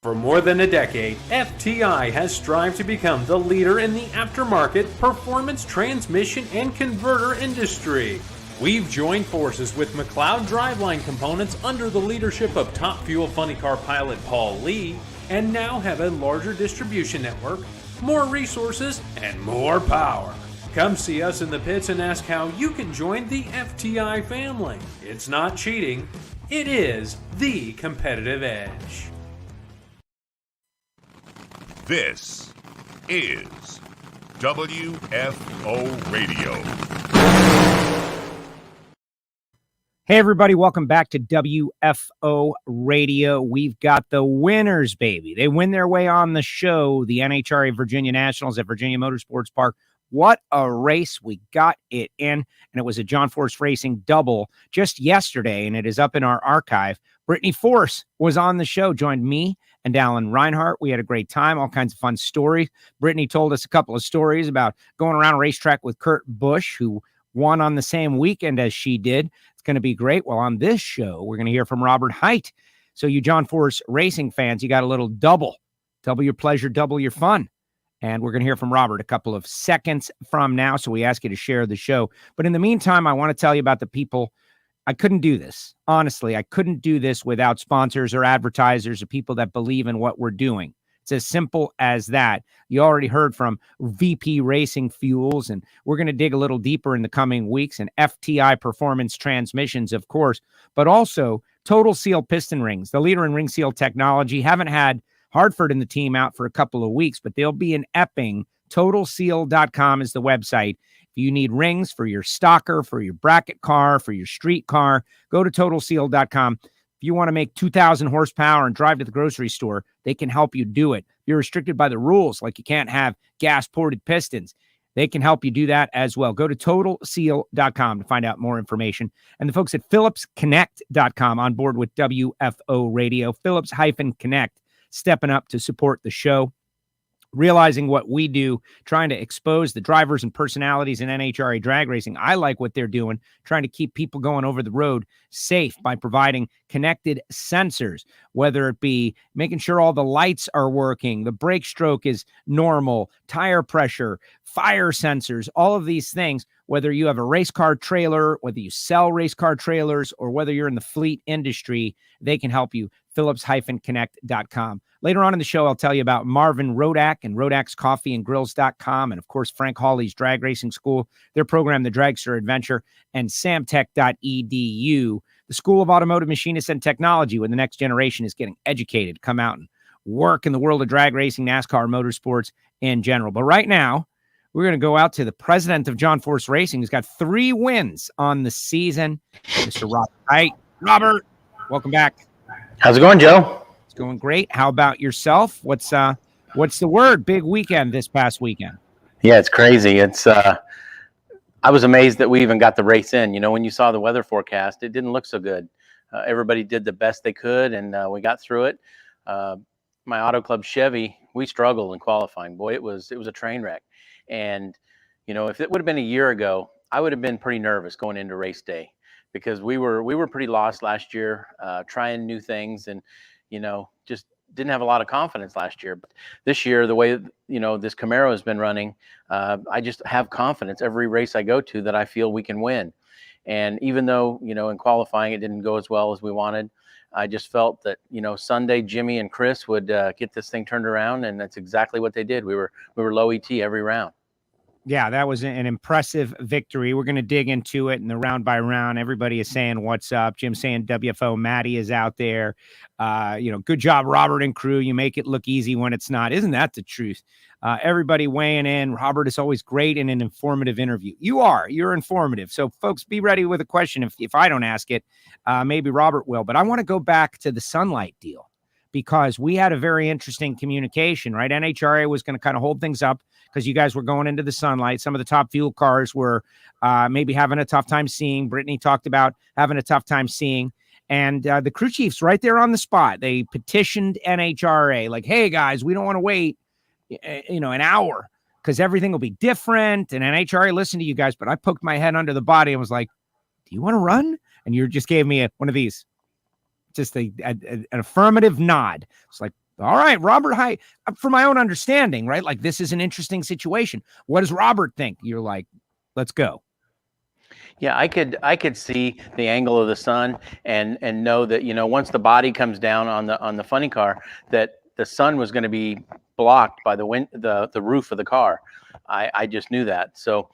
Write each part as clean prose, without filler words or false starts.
For more than a decade, FTI has strived to become the leader in the aftermarket performance transmission and converter industry. We've joined forces with McLeod Driveline Components under the leadership of Top Fuel Funny Car pilot Paul Lee, and now have a larger distribution network, more resources, and more power. Come see us in the pits and ask how you can join the FTI family. It's not cheating, it is the competitive edge. This is WFO Radio. Hey, everybody. Welcome back to WFO Radio. We've got the winners, baby. They win their way on the show. The NHRA Virginia Nationals at Virginia Motorsports Park. What a race. We got it in, and it was a John Force Racing double just yesterday, and it is up in our archive. Brittany Force was on the show, joined me and Alan Reinhart. We had a great time, all kinds of fun stories. Brittany told us a couple of stories about going around a racetrack with Kurt Busch, who won on the same weekend as she did. It's going to be great. Well, on this show, we're going to hear from Robert Hight. So you John Force Racing fans, you got a little double your pleasure, double your fun. And we're going to hear from Robert a couple of seconds from now. So we ask you to share the show. But in the meantime, I want to tell you about the people. I couldn't do this. Honestly, I couldn't do this without sponsors or advertisers or people that believe in what we're doing. It's as simple as that. You already heard from VP Racing Fuels, and we're going to dig a little deeper in the coming weeks, and FTI Performance Transmissions, of course, but also Total Seal Piston Rings, the leader in ring seal technology. Haven't had Hartford and the team out for a couple of weeks, but they'll be in Epping. TotalSeal.com is the website. If you need rings for your stocker, for your bracket car, for your street car, go to TotalSeal.com. If you want to make 2,000 horsepower and drive to the grocery store, they can help you do it. If you're restricted by the rules, like you can't have gas-ported pistons, they can help you do that as well. Go to TotalSeal.com to find out more information. And the folks at PhillipsConnect.com on board with WFO Radio. Phillips-Connect stepping up to support the show, realizing what we do, trying to expose the drivers and personalities in NHRA drag racing. I like what they're doing, trying to keep people going over the road safe by providing connected sensors, whether it be making sure all the lights are working, the brake stroke is normal, tire pressure, fire sensors, all of these things. Whether you have a race car trailer, whether you sell race car trailers, or whether you're in the fleet industry, they can help you. Phillips-Connect.com. Later on in the show, I'll tell you about Marvin Rodak and Rodak's Coffee and Grills.com, and of course, Frank Hawley's Drag Racing School, their program, The Dragster Adventure, and samtech.edu. The School of Automotive Machinists and Technology, where the next generation is getting educated, come out and work in the world of drag racing, NASCAR, motorsports in general. But right now, we're going to go out to the president of John Force Racing, who's got 3 wins on the season, Mr. Robert Hight. Robert, welcome back. How's it going, Joe? It's going great. How about yourself? What's the word? Big weekend this past weekend. Yeah, it's crazy. I was amazed that we even got the race in. You know, when you saw the weather forecast, it didn't look so good. Everybody did the best they could, and we got through it. My Auto Club Chevy, we struggled in qualifying. Boy, it was a train wreck. And, you know, if it would have been a year ago, I would have been pretty nervous going into race day, because we were pretty lost last year, trying new things, and, you know, just didn't have a lot of confidence last year. But this year, the way, you know, this Camaro has been running, I just have confidence every race I go to that I feel we can win. And even though, you know, in qualifying it didn't go as well as we wanted, I just felt that, you know, Sunday Jimmy and Chris would get this thing turned around, and that's exactly what they did. We were low ET every round. Yeah, that was an impressive victory. We're going to dig into it in the round by round. Everybody is saying what's up. Jim's saying WFO. Maddie is out there. You know, good job, Robert and crew. You make it look easy when it's not. Isn't that the truth? Everybody weighing in. Robert is always great in an informative interview. You're informative. So, folks, be ready with a question. If I don't ask it, maybe Robert will. But I want to go back to the Sunlight deal, because we had a very interesting communication, right? NHRA was going to kind of hold things up because you guys were going into the Sunlight. Some of the top fuel cars were maybe having a tough time seeing. Brittany talked about having a tough time seeing. And the crew chiefs right there on the spot, they petitioned NHRA like, hey, guys, we don't want to wait, you know, an hour because everything will be different. And NHRA listened to you guys, but I poked my head under the body and was like, do you want to run? And you just gave me one of these. Just an affirmative nod. It's like, All right, Robert Hight, for my own understanding, right? Like, this is an interesting situation. What does Robert think? You're like, let's go. Yeah, I could see the angle of the sun and know that, once the body comes down on the funny car, that the sun was going to be blocked by the roof of the car. I just knew that. So,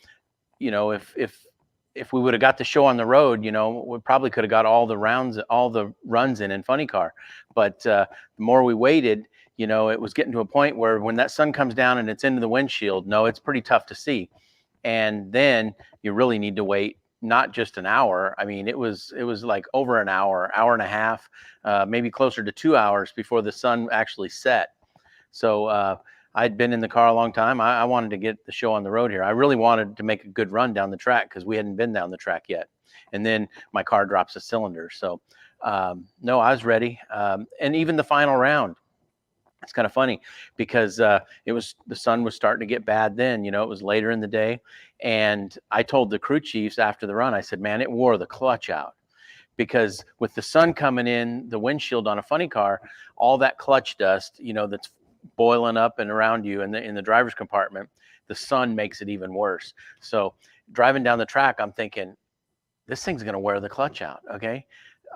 if we would have got the show on the road, we probably could have got all the runs in funny car. But the more we waited, it was getting to a point where when that sun comes down and it's into the windshield, it's pretty tough to see. And then you really need to wait not just an hour. I mean, it was like over an hour and a half, maybe closer to 2 hours before the sun actually set. So I'd been in the car a long time. I wanted to get the show on the road here. I really wanted to make a good run down the track because we hadn't been down the track yet. And then my car drops a cylinder. So no, I was ready. And even the final round, it's kind of funny because the sun was starting to get bad then, it was later in the day. And I told the crew chiefs after the run, I said, man, it wore the clutch out because with the sun coming in the windshield on a funny car, all that clutch dust, that's boiling up and around you in the driver's compartment, the sun makes it even worse. So driving down the track, I'm thinking, this thing's going to wear the clutch out. Okay.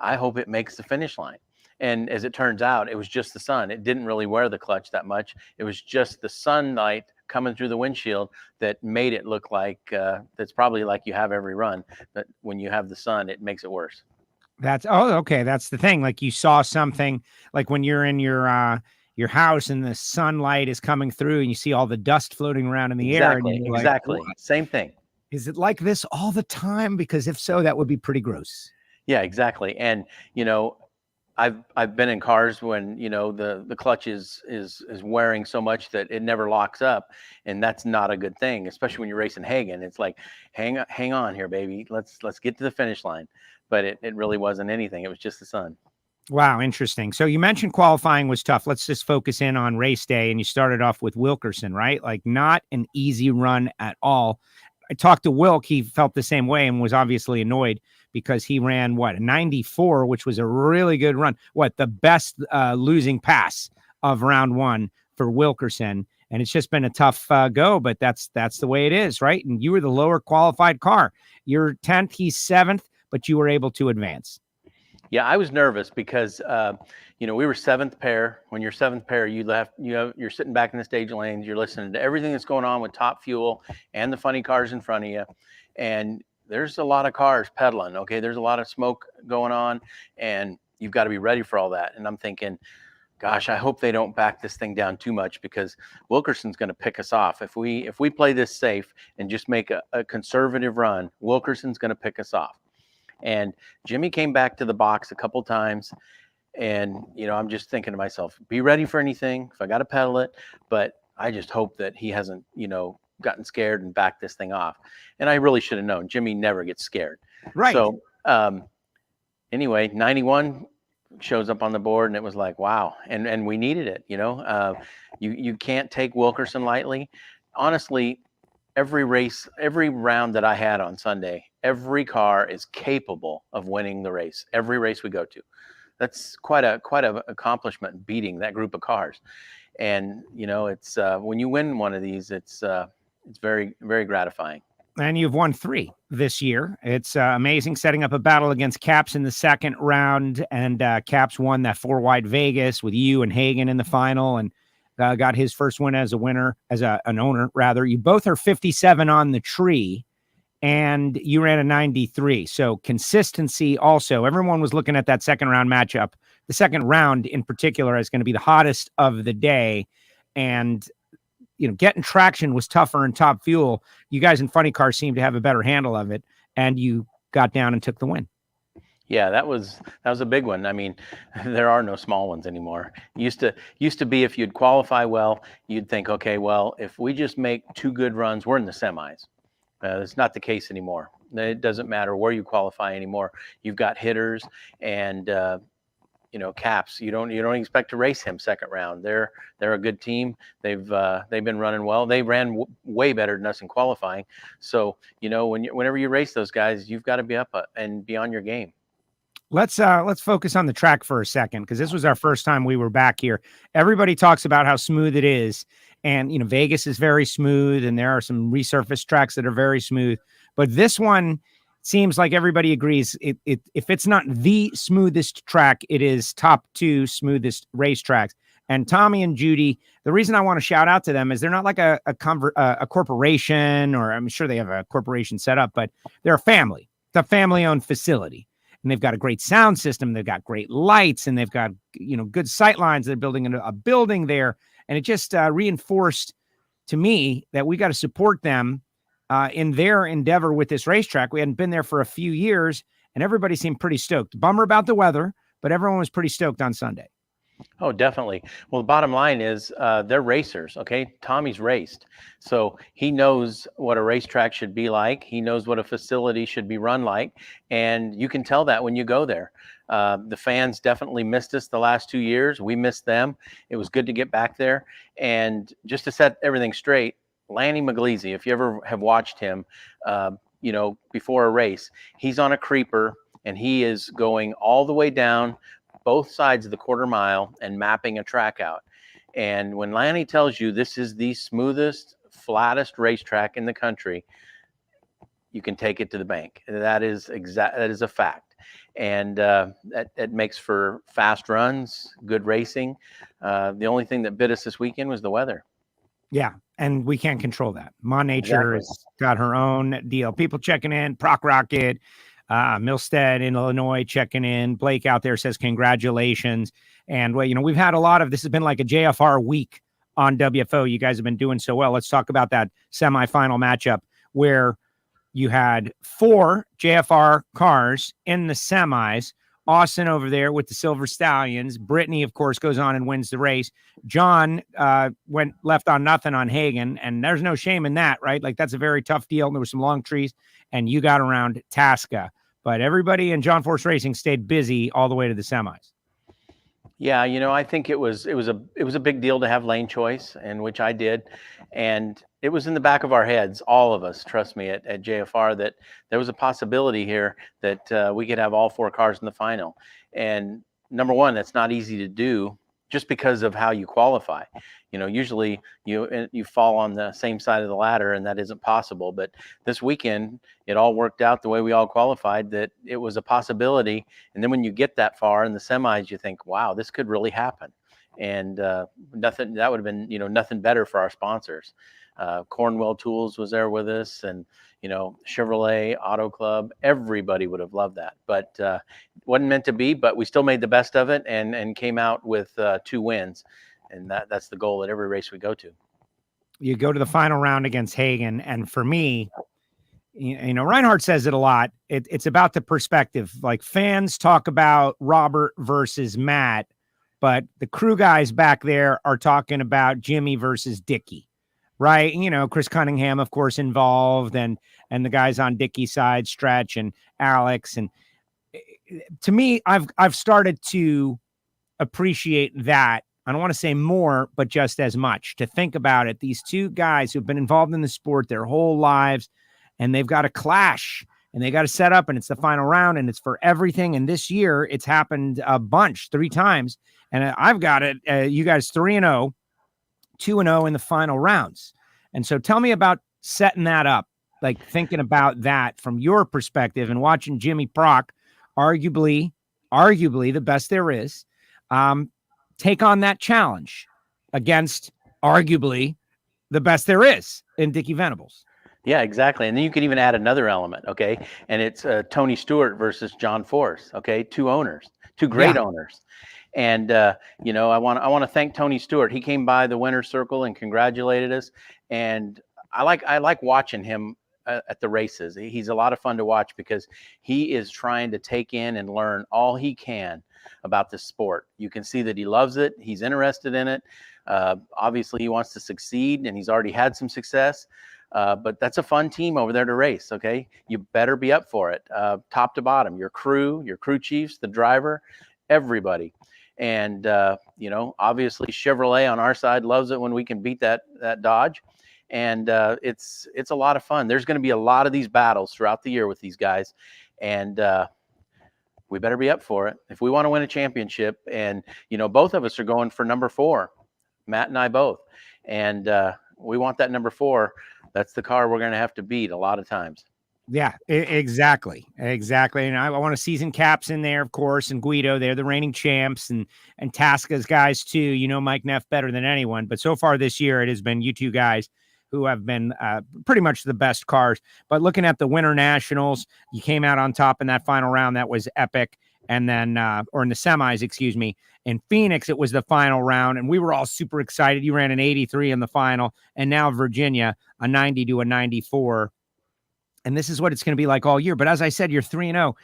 I hope it makes the finish line. And as it turns out, it was just the sun. It didn't really wear the clutch that much. It was just the sunlight coming through the windshield that made it look like that's probably like you have every run. But when you have the sun, it makes it worse. Okay. That's the thing. Like you saw something like when you're in your house and the sunlight is coming through and you see all the dust floating around in the air. And Exactly. Like, same thing. Is it like this all the time? Because if so, that would be pretty gross. Yeah, exactly. And, I've been in cars when, the clutch is wearing so much that it never locks up. And that's not a good thing, especially when you're racing Hagan. It's like, hang on here, baby. Let's get to the finish line. But it really wasn't anything. It was just the sun. Wow, interesting. So you mentioned qualifying was tough. Let's just focus in on race day. And you started off with Wilkerson, right? Like not an easy run at all. I talked to Wilk. He felt the same way and was obviously annoyed because he ran a 94, which was a really good run. The best losing pass of round one for Wilkerson. And it's just been a tough go, but that's the way it is, right? And you were the lower qualified car. You're 10th, he's 7th, but you were able to advance. Yeah, I was nervous because, we were 7th pair. When you're 7th pair, you're sitting back in the stage lanes. You're listening to everything that's going on with Top Fuel and the funny cars in front of you. And there's a lot of cars pedaling. Okay, there's a lot of smoke going on, and you've got to be ready for all that. And I'm thinking, gosh, I hope they don't back this thing down too much because Wilkerson's going to pick us off. If we play this safe and just make a conservative run, Wilkerson's going to pick us off. And Jimmy came back to the box a couple times, and I'm just thinking to myself, be ready for anything if I got to pedal it, but I just hope that he hasn't gotten scared and backed this thing off. And I really should have known Jimmy never gets scared, right? So anyway, 91 shows up on the board, and it was like, wow. And we needed it. You can't take Wilkerson lightly. Honestly, every round that I had on Sunday, every car is capable of winning the race. Every race we go to, that's quite a accomplishment, beating that group of cars. And it's when you win one of these, it's very, very gratifying. And you've won 3 this year. It's amazing, setting up a battle against Caps in the second round, and Caps won that 4-wide Vegas with you and Hagan in the final, and got his first win as an owner rather. You both are 57 on the tree, and you ran a 93. So consistency also. Everyone was looking at that second round matchup. The second round in particular is going to be the hottest of the day. And, getting traction was tougher in Top Fuel. You guys in funny cars seem to have a better handle of it, and you got down and took the win. Yeah, that was a big one. I mean, there are no small ones anymore. Used to be if you'd qualify well, you'd think, okay, well, if we just make 2 good runs, we're in the semis. It's not the case anymore. It doesn't matter where you qualify anymore. You've got hitters and Caps. You don't expect to race him second round. They're a good team. They've been running well. They ran way better than us in qualifying. So whenever you race those guys, you've got to be up and be on your game. Let's focus on the track for a second, because this was our first time we were back here. Everybody talks about how smooth it is, and Vegas is very smooth, and there are some resurfaced tracks that are very smooth. But this one seems like everybody agrees if it's not the smoothest track, it is top 2 smoothest racetracks. And Tommy and Judy, the reason I want to shout out to them is they're not like a corporation, or I'm sure they have a corporation set up, but they're a family. It's a family-owned facility. And they've got a great sound system. They've got great lights, and they've got, good sight lines. They're building a building there. And it just reinforced to me that we got to support them in their endeavor with this racetrack. We hadn't been there for a few years, and everybody seemed pretty stoked. Bummer about the weather, but everyone was pretty stoked on Sunday. Oh, definitely. Well, the bottom line is they're racers, okay? Tommy's raced. So he knows what a racetrack should be like. He knows what a facility should be run like. And you can tell that when you go there. The fans definitely missed us the last 2 years. We missed them. It was good to get back there. And just to set everything straight, Lanny McGleasy, if you ever have watched him, before a race, he's on a creeper and he is going all the way down both sides of the quarter mile and mapping a track out. And when Lanny tells you this is the smoothest, flattest racetrack in the country, you can take it to the bank. That is a fact. And that makes for fast runs, good racing. The only thing that bit us this weekend was the weather. Yeah, and we can't control that. Ma Nature has got her own deal. People checking in, Proc Rocket, Milstead in Illinois checking in. Blake out there says congratulations. And we've had a lot of this. Has been like a JFR week on WFO. You guys have been doing so well. Let's talk about that semifinal matchup where you had 4 JFR cars in the semis. Austin over there with the Silver Stallions. Brittany, of course, goes on and wins the race. John went left on nothing on Hagan, and there's no shame in that, right? Like, that's a very tough deal. There were some long trees, and you got around Tasca. But everybody in John Force Racing stayed busy all the way to the semis. Yeah, I think it was a big deal to have lane choice, and which I did, and it was in the back of our heads, all of us, trust me, at JFR, that there was a possibility here that we could have all 4 cars in the final. And number one, that's not easy to do just because of how you qualify. Usually you fall on the same side of the ladder, and that isn't possible. But this weekend, it all worked out the way we all qualified, that it was a possibility. And then when you get that far in the semis, you think, wow, this could really happen. And that would have been, nothing better for our sponsors. Cornwell Tools was there with us, and Chevrolet Auto Club. Everybody would have loved that, but wasn't meant to be. But we still made the best of it and came out with 2 wins, and that's the goal at every race we go to. You go to the final round against Hagan, and for me, Reinhart says it a lot. It's about the perspective. Like, fans talk about Robert versus Matt, but the crew guys back there are talking about Jimmy versus Dickie. Right. Chris Cunningham, of course, involved, and the guys on Dickie's side, Stretch and Alex. And to me, I've started to appreciate that. I don't want to say more, but just as much. To think about it, these 2 guys who've been involved in the sport their whole lives, and they've got to clash, and they got to set up, and it's the final round, and it's for everything. And this year, it's happened a bunch, 3 times. And I've got it. You guys 3-0. 2-0 in the final rounds. And so tell me about setting that up, like thinking about that from your perspective and watching Jimmy Proc, arguably the best there is, take on that challenge against arguably the best there is in Dickie Venables. Yeah, exactly. And then you can even add another element, okay? And it's Tony Stewart versus John Force, okay? 2 owners, 2 great owners. And, I want to thank Tony Stewart. He came by the winner's circle and congratulated us. And I like watching him at the races. He's a lot of fun to watch because he is trying to take in and learn all he can about the sport. You can see that he loves it. He's interested in it. Obviously, he wants to succeed, and he's already had some success. But that's a fun team over there to race, okay? You better be up for it, top to bottom. Your crew chiefs, the driver, everybody. And, obviously Chevrolet on our side loves it when we can beat that Dodge. And it's a lot of fun. There's going to be a lot of these battles throughout the year with these guys. And we better be up for it. If we want to win a championship, and, both of us are going for number 4, Matt and I both. And we want that number 4. That's the car we're going to have to beat a lot of times. Yeah, exactly. And I want a season caps in there, of course, and Guido. They're the reigning champs, and Tasca's guys too. Mike Neff better than anyone. But so far this year, it has been you two guys who have been pretty much the best cars. But looking at the Winter Nationals, you came out on top in that final round. That was epic. And then, or in the semis, excuse me, in Phoenix, it was the final round, and we were all super excited. You ran an 83 in the final, and now Virginia, a 90 to a 94. And this is what it's going to be like all year. But as I said, you're 3-0.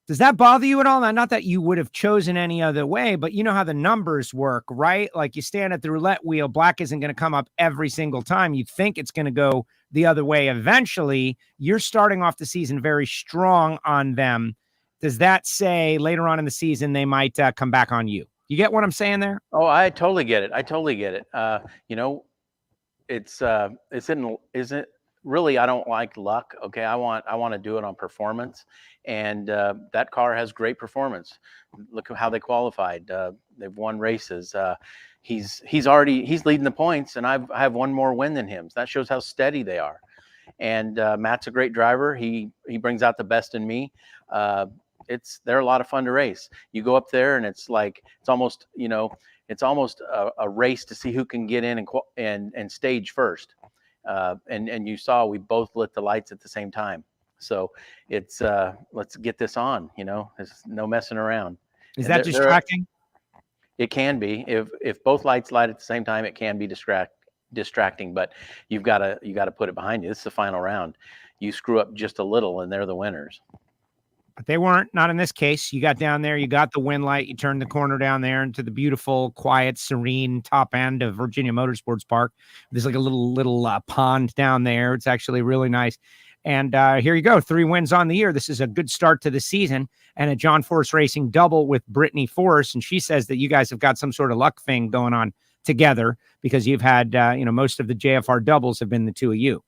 Does that bother you at all? Not that you would have chosen any other way, but you know how the numbers work, right? Like you stand at the roulette wheel, black isn't going to come up every single time. You think it's going to go the other way. Eventually, you're starting off the season very strong on them. Does that say later on in the season they might come back on you? You get what I'm saying there? Oh, I totally get it. Isn't really, I don't like luck. Okay. I want to do it on performance, and that car has great performance. Look at how they qualified. They've won races. He's leading the points, and I have one more win than him. So that shows how steady they are. And Matt's a great driver. He brings out the best in me. They're a lot of fun to race. You go up there, and it's almost a race to see who can get in and stage first. And you saw we both lit the lights at the same time. So it's let's get this on. There's no messing around. Is that distracting? It can be. If both lights light at the same time, it can be distracting. But you got to put it behind you. This is the final round. You screw up just a little, and they're the winners. But they weren't, not in this case. You got down there, you got the wind light, you turned the corner down there into the beautiful, quiet, serene top end of Virginia Motorsports Park. There's like a little pond down there. It's actually really nice. And here you go, 3 wins on the year. This is a good start to the season, and a John Force Racing double with Brittany Force. And she says that you guys have got some sort of luck thing going on together because you've had, most of the JFR doubles have been the two of you.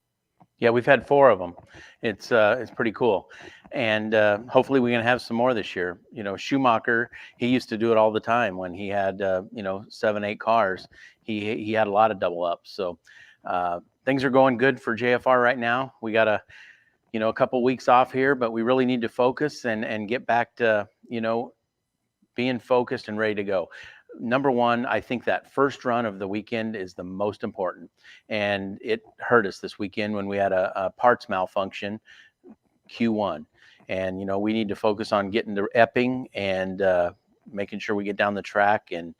Yeah, we've had 4 of them. It's pretty cool. And hopefully we're going to have some more this year. Schumacher, he used to do it all the time when he had, 7, 8 cars. He had a lot of double ups. So things are going good for JFR right now. We got a couple weeks off here, but we really need to focus and get back to, being focused and ready to go. Number one, I think that first run of the weekend is the most important. And it hurt us this weekend when we had a parts malfunction, Q1. And, we need to focus on getting to Epping and making sure we get down the track and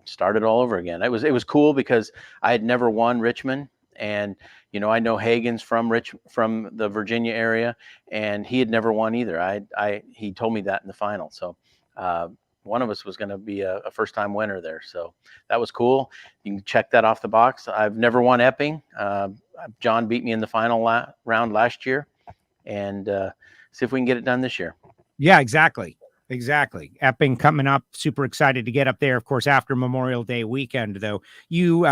start it all over again. It was cool because I had never won Richmond. And, I know Hagan's from the Virginia area, and he had never won either. He told me that in the final. So, one of us was going to be a first-time winner there. So that was cool. You can check that off the box. I've never won Epping. John beat me in the final round last year, and see if we can get it done this year. Yeah, exactly. Epping coming up. Super excited to get up there. Of course, after Memorial Day weekend, though, you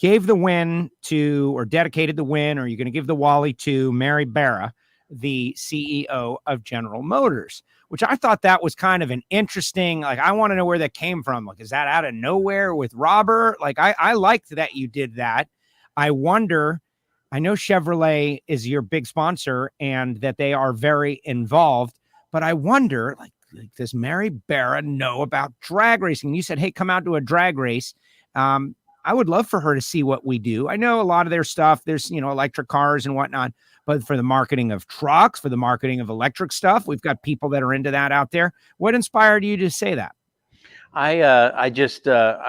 gave the win to, or dedicated the win, or you're going to give the Wally to Mary Barra, the CEO of General Motors, which I thought that was kind of an interesting, I want to know where that came from. Is that out of nowhere with Robert? I liked that you did that. I wonder, I know Chevrolet is your big sponsor and that they are very involved, but I wonder, does Mary Barra know about drag racing? You said, hey, come out to a drag race. I would love for her to see what we do. I know a lot of their stuff, there's, electric cars and whatnot, but for the marketing of trucks, for the marketing of electric stuff, we've got people that are into that out there. What inspired you to say that? I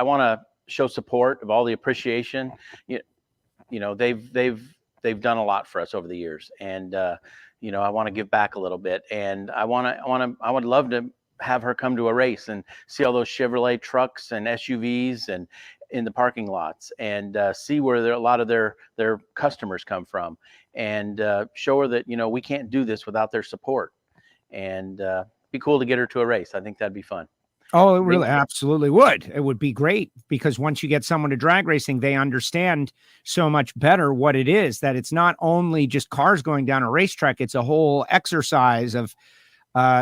want to show support of all the appreciation. They've done a lot for us over the years, and I want to give back a little bit, and I would love to have her come to a race and see all those Chevrolet trucks and SUVs and in the parking lots, and see where a lot of their customers come from, and show her that we can't do this without their support, and be cool to get her to a race. I think that'd be fun. Oh, it really absolutely would. It would be great, because once you get someone to drag racing, they understand so much better what it is, that it's not only just cars going down a racetrack. It's a whole exercise of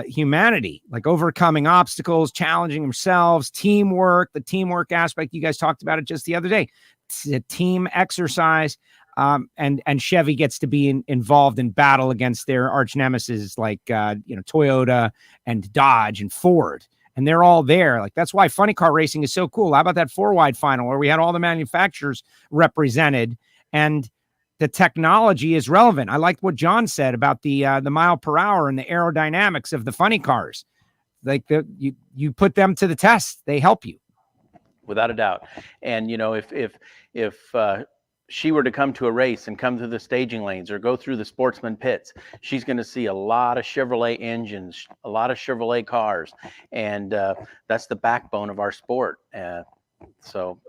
humanity, like overcoming obstacles, challenging themselves, teamwork, the teamwork aspect. You guys talked about it just the other day. It's a team exercise. And Chevy gets to be involved in battle against their arch nemesis, like, Toyota and Dodge and Ford. And they're all there. Like, that's why funny car racing is so cool. How about that 4-wide final where we had all the manufacturers represented and the technology is relevant? I liked what John said about the mile per hour and the aerodynamics of the funny cars. Like, you put them to the test, they help you. Without a doubt. And, if she were to come to a race and come through the staging lanes or go through the sportsman pits, she's going to see a lot of Chevrolet engines, a lot of Chevrolet cars, and that's the backbone of our sport. So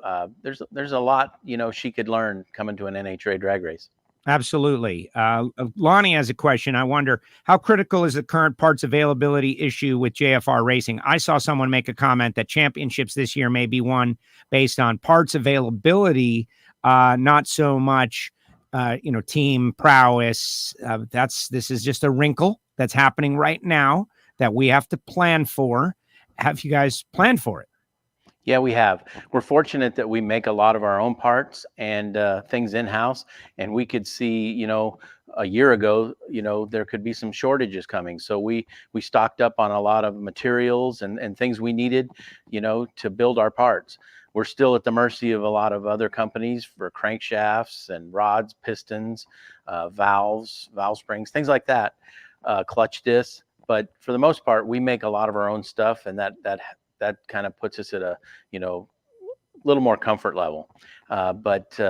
there's a lot, she could learn coming to an NHRA drag race. Absolutely. Lonnie has a question. I wonder, how critical is the current parts availability issue with JFR Racing? I saw someone make a comment that championships this year may be won based on parts availability, not so much, team prowess. This is just a wrinkle that's happening right now that we have to plan for. Have you guys planned for it? Yeah, we have. We're fortunate that we make a lot of our own parts and things in-house, and we could see, a year ago, there could be some shortages coming. So we stocked up on a lot of materials and things we needed, to build our parts. We're still at the mercy of a lot of other companies for crankshafts and rods, pistons, valves, valve springs, things like that, clutch discs. But for the most part, we make a lot of our own stuff, and that kind of puts us at a, little more comfort level. But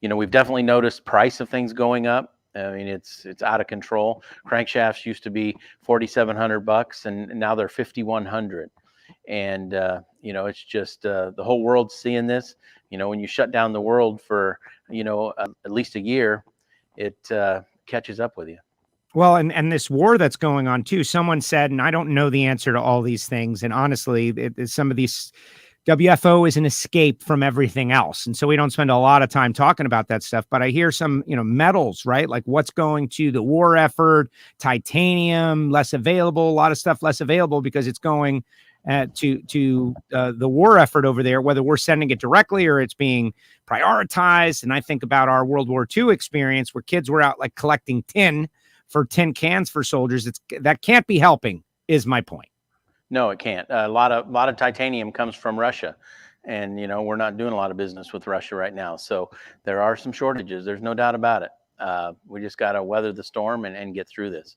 we've definitely noticed price of things going up. I mean, it's out of control. Crankshafts used to be $4,700 and now they're $5,100. And, it's just the whole world's seeing this. When you shut down the world for, at least a year, it catches up with you. Well, and this war that's going on too, someone said, and I don't know the answer to all these things. And honestly, some of these WFO is an escape from everything else. And so we don't spend a lot of time talking about that stuff, but I hear some, metals, right? Like what's going to the war effort, titanium, less available, a lot of stuff less available because it's going to the war effort over there, whether we're sending it directly or it's being prioritized. And I think about our World War II experience where kids were out like collecting tin cans for soldiers. That can't be helping, is my point. No, it can't. A lot of titanium comes from Russia, and we're not doing a lot of business with Russia right now. So there are some shortages. There's no doubt about it. We just got to weather the storm and get through this.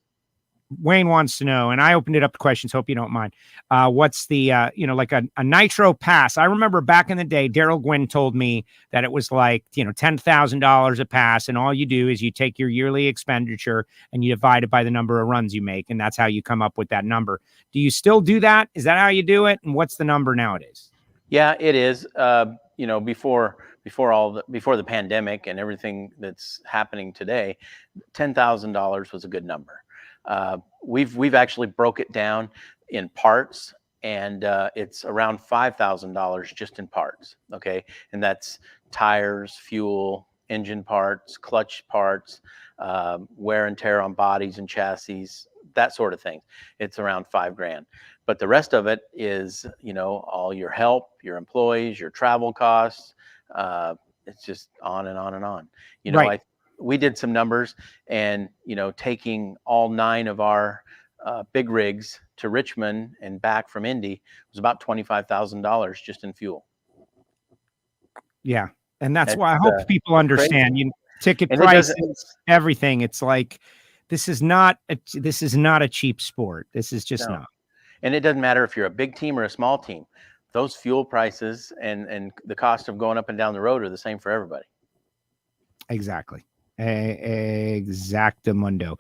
Wayne wants to know, and I opened it up to questions. Hope you don't mind. What's the, like a nitro pass? I remember back in the day, Daryl Gwynn told me that it was like, $10,000 a pass. And all you do is you take your yearly expenditure and you divide it by the number of runs you make. And that's how you come up with that number. Do you still do that? Is that how you do it? And what's the number nowadays? Yeah, it is. Before the pandemic and everything that's happening today, $10,000 was a good number. We've actually broke it down in parts, and it's around $5,000 just in parts. Okay. And that's tires, fuel, engine parts, clutch parts, wear and tear on bodies and chassis, that sort of thing. It's around $5,000, but the rest of it is, all your help, your employees, your travel costs. It's just on and on and on, right. We did some numbers, and taking all 9 of our big rigs to Richmond and back from Indy was about $25,000 just in fuel. Yeah, and that's why I hope people understand. Ticket prices, everything. It's like this is not a cheap sport. This is just not. And it doesn't matter if you're a big team or a small team. Those fuel prices and the cost of going up and down the road are the same for everybody. Exactly. Exactamundo.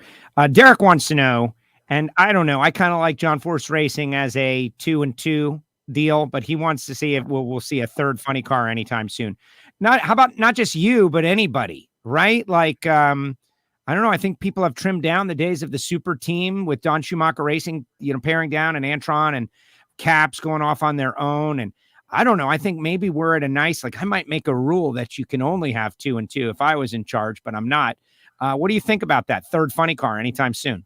Derek wants to know, and I don't know, I kind of like John Force Racing as a 2-2 deal, but he wants to see if we'll see a third funny car anytime soon. How about not just you, but anybody, right? Like, I don't know. I think people have trimmed down the days of the super team with Don Schumacher Racing, pairing down, and Antron and Caps going off on their own. And I don't know. I think maybe we're at a nice, I might make a rule that you can only have 2-2 if I was in charge, but I'm not. What do you think about that third funny car anytime soon?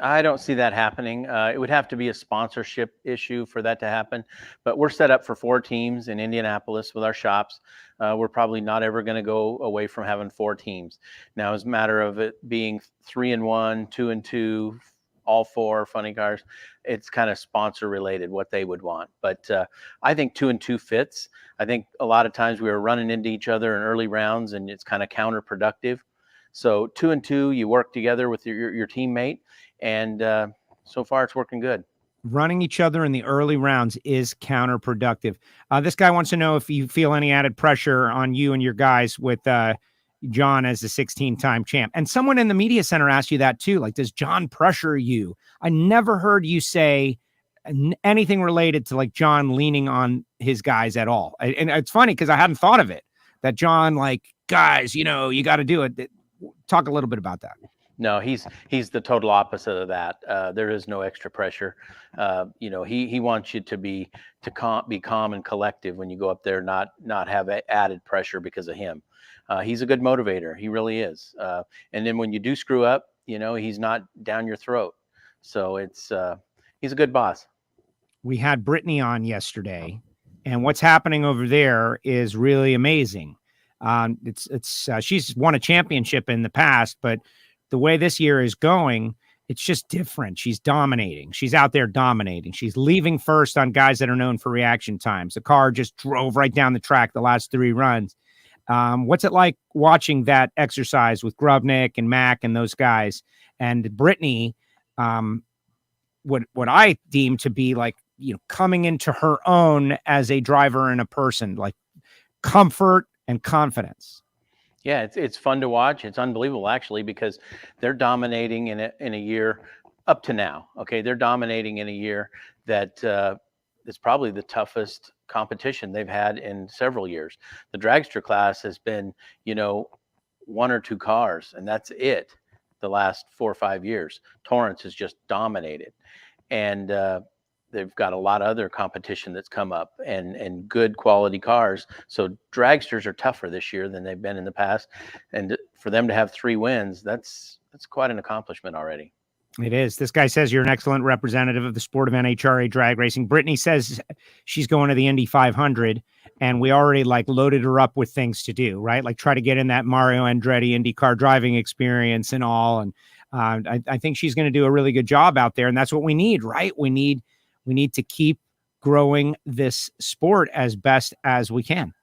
I don't see that happening. It would have to be a sponsorship issue for that to happen. But we're set up for 4 teams in Indianapolis with our shops. We're probably not ever going to go away from having 4 teams. Now, as a matter of it being 3-1, 2-2, all 4 funny cars, it's kind of sponsor related what they would want. But I think 2-2 fits. I think a lot of times we were running into each other in early rounds, and it's kind of counterproductive. So 2-2, you work together with your teammate. And so far, it's working good. Running each other in the early rounds is counterproductive. This guy wants to know if you feel any added pressure on you and your guys with John as the 16-time champ. And someone in the media center asked you that too. Like, does John pressure you? I never heard you say anything related to like John leaning on his guys at all. And it's funny because I hadn't thought of it, that John, like, guys, you got to do it. Talk a little bit about that. No, he's the total opposite of that. There is no extra pressure. He wants you to be calm and collective when you go up there, not have added pressure because of him. He's a good motivator. He really is. And then when you do screw up, he's not down your throat. So he's a good boss. We had Brittany on yesterday, and what's happening over there is really amazing. She's won a championship in the past, but the way this year is going, it's just different. She's dominating. She's out there dominating. She's leaving first on guys that are known for reaction times. The car just drove right down the track the last 3 runs. What's it like watching that exercise with Grubnick and Mac and those guys? And Brittany, what I deem to be like, coming into her own as a driver and a person, like comfort and confidence. Yeah, it's fun to watch. It's unbelievable, actually, because they're dominating in a year up to now. Okay, they're dominating in a year that is probably the toughest competition they've had in several years. The dragster class has been, 1 or 2 cars, and that's it. The last 4 or 5 years, Torrence has just dominated, and they've got a lot of other competition that's come up and good quality cars. So dragsters are tougher this year than they've been in the past. And for them to have 3 wins, that's quite an accomplishment already. It is. This guy says you're an excellent representative of the sport of NHRA drag racing. Brittany says she's going to the Indy 500, and we already loaded her up with things to do, right? Like try to get in that Mario Andretti IndyCar driving experience and all. And I think she's going to do a really good job out there. And that's what we need, right? We need to keep growing this sport as best as we can.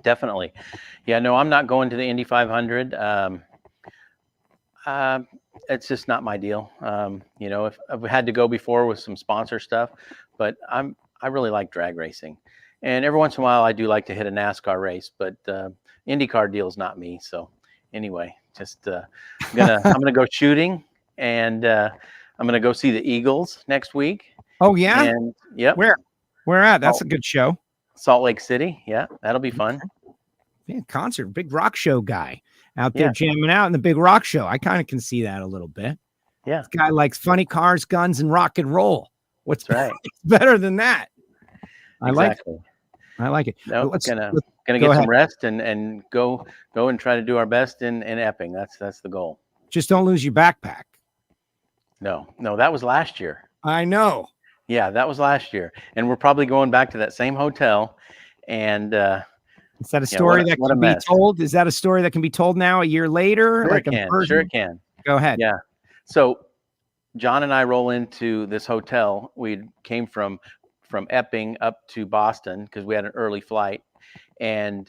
Definitely. Yeah, no, I'm not going to the Indy 500. It's just not my deal. If I've had to go before with some sponsor stuff, but I really like drag racing. And every once in a while I do like to hit a NASCAR race, but IndyCar deal is not me. So anyway, just I'm gonna go shooting, and I'm gonna go see the Eagles next week. Oh yeah. And yep. Where at? That's a good show. Salt Lake City. Yeah, that'll be fun. Yeah, concert, big rock show guy out there jamming out in the big rock show. I kind of can see that a little bit. Yeah. This guy likes funny cars, guns, and rock and roll. What's right? better than that? I exactly. like it. No, let's gonna go get ahead. some rest and go and try to do our best in Epping. That's the goal. Just don't lose your backpack. No, that was last year. I know. Yeah, that was last year, and we're probably going back to that same hotel. And is that a story that can be told? Is that a story that can be told now a year later? Sure it can. Go ahead. Yeah. So John and I roll into this hotel. We came from Epping up to Boston because we had an early flight, and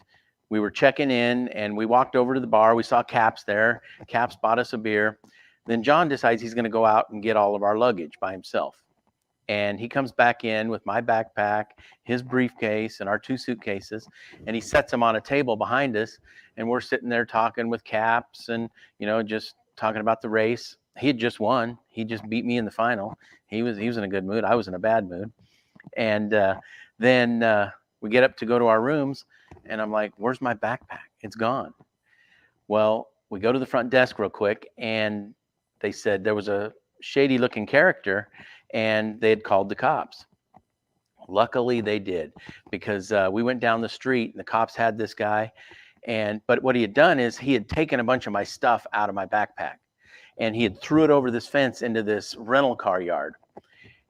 we were checking in, and we walked over to the bar. We saw Caps there. Caps bought us a beer. Then John decides he's going to go out and get all of our luggage by himself. And he comes back in with my backpack, his briefcase, and our 2 suitcases, and he sets them on a table behind us. And we're sitting there talking with Caps and, just talking about the race. He had just won. He just beat me in the final. He was in a good mood. I was in a bad mood. And then we get up to go to our rooms, and I'm like, where's my backpack? It's gone. Well, we go to the front desk real quick, and they said there was a shady looking character, and they had called the cops. Luckily they did, because we went down the street and the cops had this guy. But what he had done is he had taken a bunch of my stuff out of my backpack, and he had threw it over this fence into this rental car yard.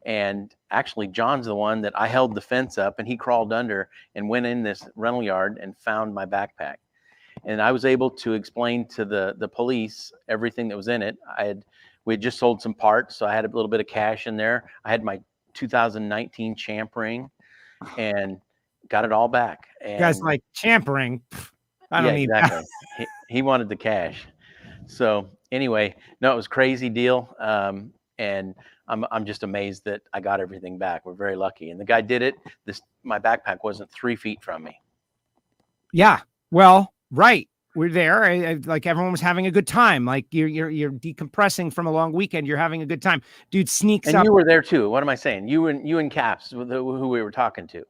And actually, John's the one that I held the fence up, and he crawled under and went in this rental yard and found my backpack. And I was able to explain to the police everything that was in it. We had just sold some parts, so I had a little bit of cash in there. I had my 2019 Champ ring, and got it all back. And, you guys like Champ ring? I don't need exactly. that. He wanted the cash. So anyway, no, it was a crazy deal. And I'm just amazed that I got everything back. We're very lucky. And the guy did it. My backpack wasn't 3 feet from me. Yeah. Well, right. We're there. Like everyone was having a good time. Like you're decompressing from a long weekend. You're having a good time. Dude sneaks up. And you were there too. What am I saying? You and Caps, who we were talking to.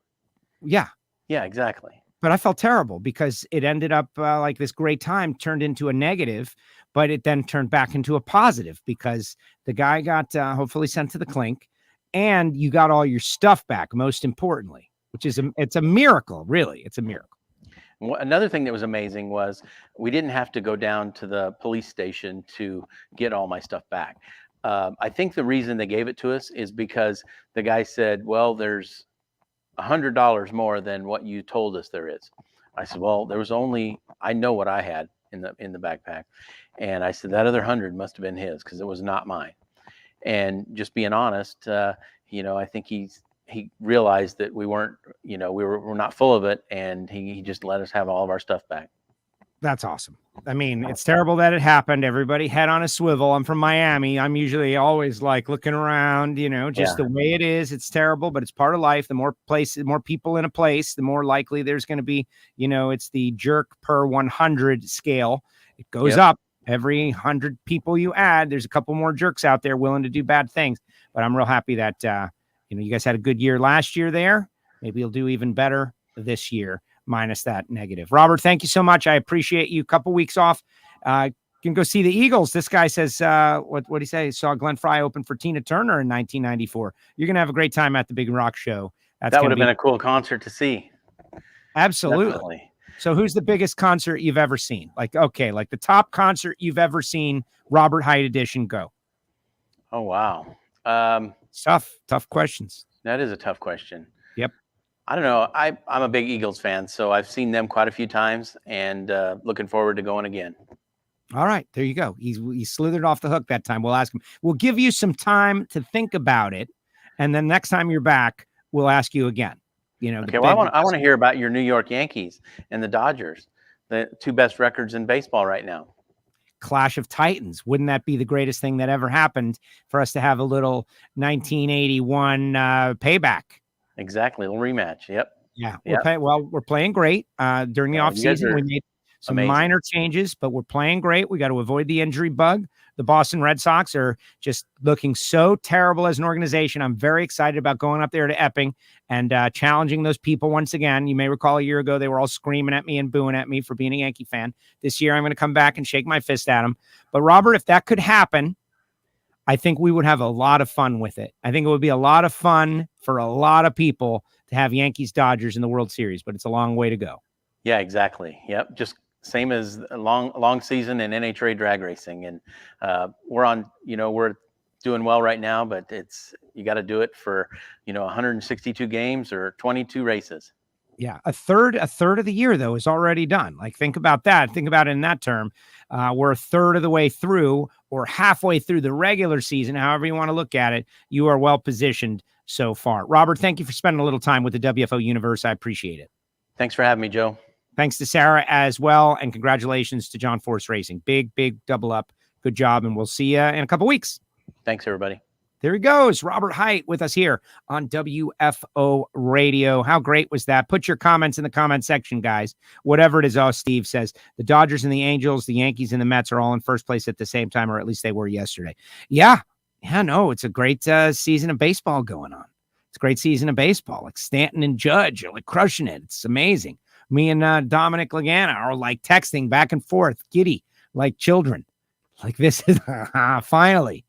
Yeah. Yeah, exactly. But I felt terrible because it ended up like this great time turned into a negative, but it then turned back into a positive because the guy got hopefully sent to the clink, and you got all your stuff back, most importantly, which is it's a miracle, really. It's a miracle. Another thing that was amazing was we didn't have to go down to the police station to get all my stuff back. I think the reason they gave it to us is because the guy said, well, there's $100 more than what you told us there is. I said, well, there was only, I know what I had in the backpack. And I said, that other 100 must have been his because it was not mine. And just being honest, I think he realized that we weren't, we're not full of it. And he just let us have all of our stuff back. That's awesome. I mean, it's terrible that it happened. Everybody head on a swivel. I'm from Miami. I'm usually always like looking around, just the way it is. It's terrible, but it's part of life. The more people in a place, the more likely there's going to be, it's the jerk per 100 scale. It goes up every 100 people you add. There's a couple more jerks out there willing to do bad things, but I'm real happy that, you guys had a good year last year there. Maybe you'll do even better this year, minus that negative. Robert, thank you so much. I appreciate you. Couple weeks off. You can go see the Eagles. This guy says, what did he say? He saw Glenn Fry open for Tina Turner in 1994. You're going to have a great time at the Big Rock Show. That would have been a cool concert to see. Absolutely. Definitely. So who's the biggest concert you've ever seen? Like the top concert you've ever seen, Robert Hight edition, go. Oh, wow. Tough questions. That is a tough question. Yep. I don't know. I'm a big Eagles fan, so I've seen them quite a few times, and looking forward to going again. All right, there you go. He slithered off the hook that time. We'll ask him. We'll give you some time to think about it, and then next time you're back, we'll ask you again. Okay. Well, I want to hear about your New York Yankees and the Dodgers, the two best records in baseball right now. Clash of Titans. Wouldn't that be the greatest thing that ever happened for us to have a little 1981 payback? Exactly. A little rematch. Yep. Yeah. We're playing great. During the offseason, we made some minor changes, but we're playing great. We got to avoid the injury bug. The Boston Red Sox are just looking so terrible as an organization. I'm very excited about going up there to Epping and challenging those people once again. You may recall a year ago, they were all screaming at me and booing at me for being a Yankee fan. This year, I'm going to come back and shake my fist at them. But Robert, if that could happen, I think we would have a lot of fun with it. I think it would be a lot of fun for a lot of people to have Yankees Dodgers in the World Series, but it's a long way to go. Yeah, exactly. Yep. Just same as a long season in NHRA drag racing. And we're doing well right now, but you got to do it for, 162 games or 22 races. Yeah. A third of the year though is already done. Like think about that. Think about it in that term. We're a third of the way through or halfway through the regular season. However you want to look at it, you are well positioned so far. Robert, thank you for spending a little time with the WFO universe. I appreciate it. Thanks for having me, Joe. Thanks to Sarah as well. And congratulations to John Force Racing. Big double up. Good job. And we'll see you in a couple weeks. Thanks, everybody. There he goes. Robert Hight with us here on WFO Radio. How great was that? Put your comments in the comment section, guys. Whatever it is. Oh, Steve says the Dodgers and the Angels, the Yankees and the Mets are all in first place at the same time, or at least they were yesterday. Yeah, no, it's a great season of baseball going on. It's a great season of baseball. Like Stanton and Judge are like crushing it. It's amazing. Me and Dominic Lagana are like texting back and forth, giddy, like children. Like this is finally.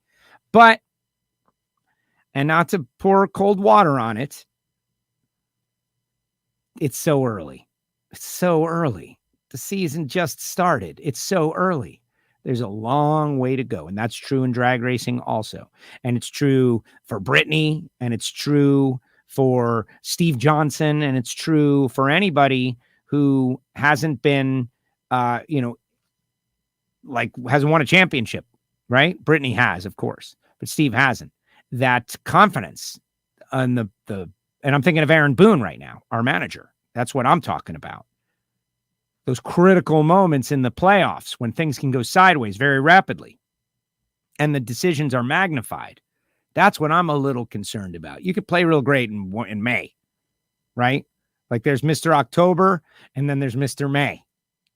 But, and not to pour cold water on it, it's so early. It's so early. The season just started. It's so early. There's a long way to go. And that's true in drag racing also. And it's true for Brittany, and it's true for Steve Johnson, and it's true for anybody who hasn't been, hasn't won a championship, right? Brittany has, of course, but Steve hasn't. That confidence on and I'm thinking of Aaron Boone right now, our manager. That's what I'm talking about. Those critical moments in the playoffs when things can go sideways very rapidly and the decisions are magnified. That's what I'm a little concerned about. You could play real great in May, right? Like there's Mr. October and then there's Mr. May.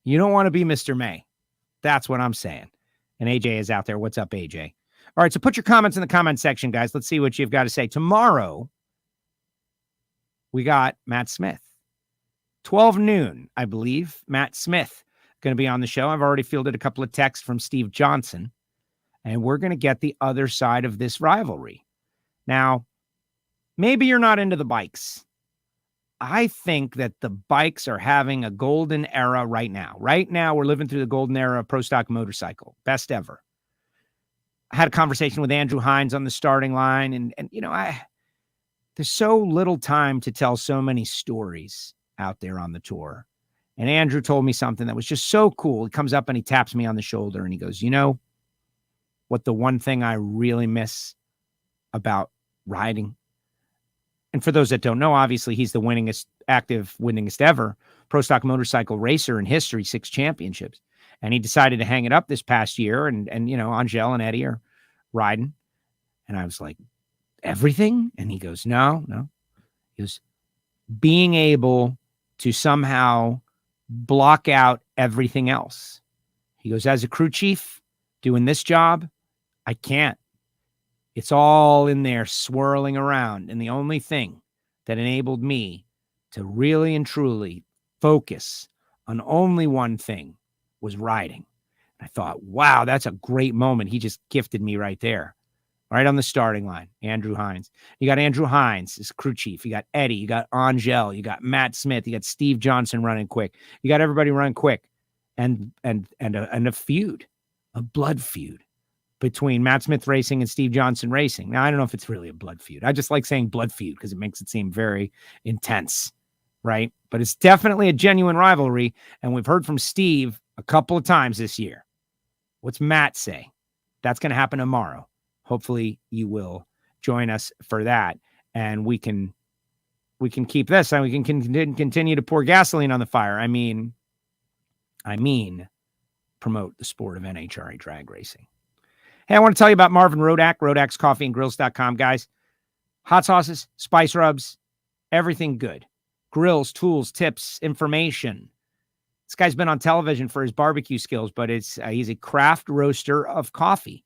You don't want to be Mr. May. That's what I'm saying. And AJ is out there. What's up, AJ? All right, so put your comments in the comment section, guys. Let's see what you've got to say. Tomorrow, we got Matt Smith. 12 noon, I believe. Matt Smith going to be on the show. I've already fielded a couple of texts from Steve Johnson, and we're going to get the other side of this rivalry. Now, maybe you're not into the bikes. I think that the bikes are having a golden era right now. Right now, we're living through the golden era of pro stock motorcycle. Best ever. I had a conversation with Andrew Hines on the starting line, and there's so little time to tell so many stories out there on the tour. And Andrew told me something that was just so cool. He comes up and he taps me on the shoulder and he goes, you know what the one thing I really miss about riding? And for those that don't know, obviously he's the winningest ever pro stock motorcycle racer in history, 6 championships. And he decided to hang it up this past year. And Angel and Eddie are riding. And I was like, everything? And he goes, no. He goes, being able to somehow block out everything else. He goes, as a crew chief doing this job, I can't. It's all in there swirling around. And the only thing that enabled me to really and truly focus on only one thing was riding. I thought, wow, that's a great moment. He just gifted me right there. Right on the starting line, Andrew Hines. You got Andrew Hines as crew chief. You got Eddie. You got Angel. You got Matt Smith. You got Steve Johnson running quick. You got everybody running quick, and a feud, a blood feud between Matt Smith Racing and Steve Johnson Racing. Now I don't know if it's really a blood feud. I just like saying blood feud because it makes it seem very intense, right? But it's definitely a genuine rivalry, and we've heard from Steve a couple of times this year. What's Matt say? That's going to happen tomorrow. Hopefully you will join us for that, and we can keep this, and we can continue to pour gasoline on the fire. I mean, promote the sport of NHRA drag racing. Hey, I want to tell you about Marvin Rodak, rodakscoffeeandgrills.com, guys. Hot sauces, spice rubs, everything good. Grills, tools, tips, information. This guy's been on television for his barbecue skills, but he's a craft roaster of coffee.